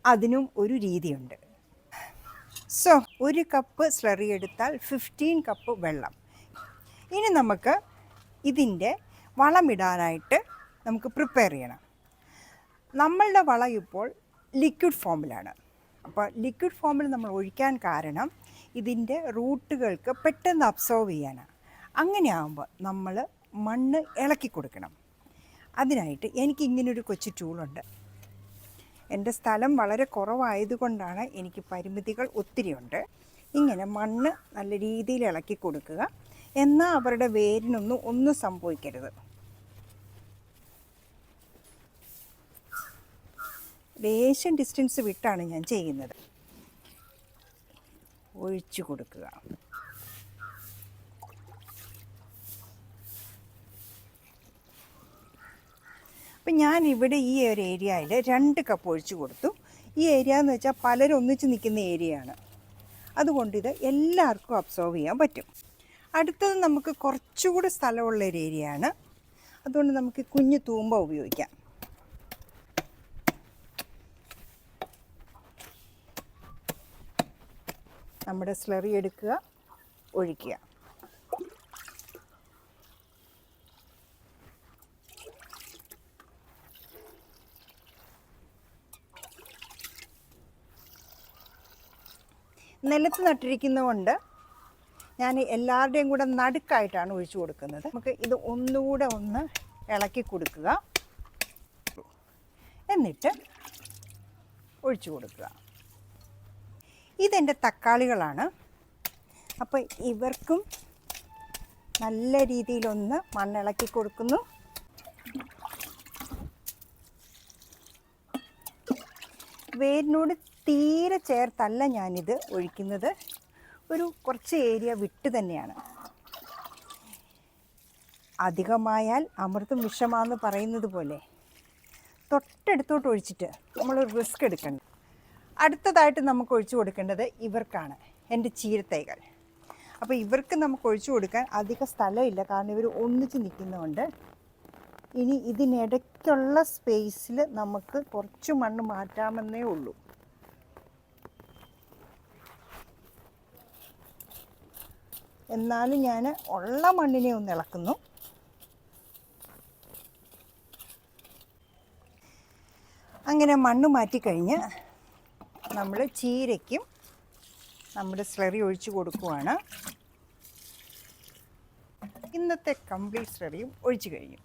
അതിനും ഒരു രീതിയുണ്ട്. സോ 1 കപ്പ് സ്ലറി എടുത്താൽ 15 കപ്പ് വെള്ളം. ഇനി നമുക്ക് ഇതിൻ്റെ വളമിടാനായിട്ട് നമുക്ക് പ്രിപ്പയർ ചെയ്യണം. നമ്മളുടെ വളം ഇപ്പോൾ ലിക്വിഡ് ഫോമിലാണ്. അപ്പോൾ ലിക്വിഡ് ഫോമിൽ നമ്മൾ ഒഴിക്കാൻ കാരണം ഇതിൻ്റെ റൂട്ടുകൾക്ക് പെട്ടെന്ന് അബ്സോർവ് ചെയ്യാനാണ്. അങ്ങനെയാകുമ്പോൾ നമ്മൾ മണ്ണ് ഇളക്കി കൊടുക്കണം. അതിനായിട്ട് എനിക്കിങ്ങനൊരു കൊച്ചു ടൂളുണ്ട്. എൻ്റെ സ്ഥലം വളരെ കുറവായതുകൊണ്ടാണ് എനിക്ക് പരിമിതികൾ ഒത്തിരിയുണ്ട്. ഇങ്ങനെ മണ്ണ് നല്ല രീതിയിൽ ഇളക്കി കൊടുക്കുക. എന്നാൽ അവരുടെ വേരിനൊന്നും സംഭവിക്കരുത്. ലേശം ഡിസ്റ്റൻസ് വിട്ടാണ് ഞാൻ ചെയ്യുന്നത്. ഒഴിച്ചു കൊടുക്കുക. അപ്പം ഞാനിവിടെ ഈ ഒരു ഏരിയയിൽ 2 കപ്പ് ഒഴിച്ചു കൊടുത്തു. ഈ ഏരിയ എന്ന് വെച്ചാൽ പലരും ഒന്നിച്ച് നിൽക്കുന്ന ഏരിയയാണ്. അതുകൊണ്ട് ഇത് എല്ലാവർക്കും അബ്സോർവ് ചെയ്യാൻ പറ്റും. അടുത്തത് നമുക്ക് കുറച്ചുകൂടി സ്ഥലമുള്ള ഒരു ഏരിയയാണ്. അതുകൊണ്ട് നമുക്ക് കുഞ്ഞു തൂമ്പ ഉപയോഗിക്കാം. നമ്മുടെ സ്ലറി എടുക്കുക, ഒഴിക്കുക. നിലത്ത് നട്ടിരിക്കുന്നതുകൊണ്ട് ഞാൻ എല്ലാവരുടെയും കൂടെ നടുക്കായിട്ടാണ് ഒഴിച്ചു കൊടുക്കുന്നത്. നമുക്ക് ഇത് ഒന്നുകൂടെ ഇളക്കി കൊടുക്കുക. എന്നിട്ട് ഒഴിച്ചു കൊടുക്കുക. ഇതെൻ്റെ തക്കാളികളാണ്. അപ്പോൾ ഇവർക്കും നല്ല രീതിയിലൊന്ന് മണ്ണിളക്കി കൊടുക്കുന്നു. വേരിനോട് തീരെ ചേർത്തല്ല ഞാനിത് ഒഴിക്കുന്നത്. കുറച്ച് ഏരിയ വിട്ട് തന്നെയാണ്. അധികമായാൽ അമൃതും വിഷമാണെന്ന് പറയുന്നത് പോലെ തൊട്ടടുത്തോട്ട് ഒഴിച്ചിട്ട് നമ്മളൊരു റിസ്ക് എടുക്കണം. അടുത്തതായിട്ട് നമുക്ക് ഒഴിച്ചു കൊടുക്കേണ്ടത് ഇവർക്കാണ്, എൻ്റെ ചീരത്തൈകൾ. അപ്പോൾ ഇവർക്ക് നമുക്ക് ഒഴിച്ചു കൊടുക്കാൻ അധിക സ്ഥലമില്ല, കാരണം ഇവർ ഒന്നിച്ച് നിൽക്കുന്നതുകൊണ്ട്. ഇനി ഇതിനിടയ്ക്കുള്ള സ്പേസിൽ നമുക്ക് കുറച്ച് മണ്ണ് മാറ്റാമെന്നേ ഉള്ളൂ. എന്നാലും ഞാൻ ഉള്ള മണ്ണിനെ ഒന്ന് ഇളക്കുന്നു. അങ്ങനെ മണ്ണ് മാറ്റിക്കഴിഞ്ഞ് നമ്മൾ ചീരയ്ക്കും നമ്മുടെ സ്ലറി ഒഴിച്ചു കൊടുക്കുവാണ്. ഇന്നത്തെ കംപ്ലീറ്റ് സ്ലറിയും ഒഴിച്ചു കഴിഞ്ഞു.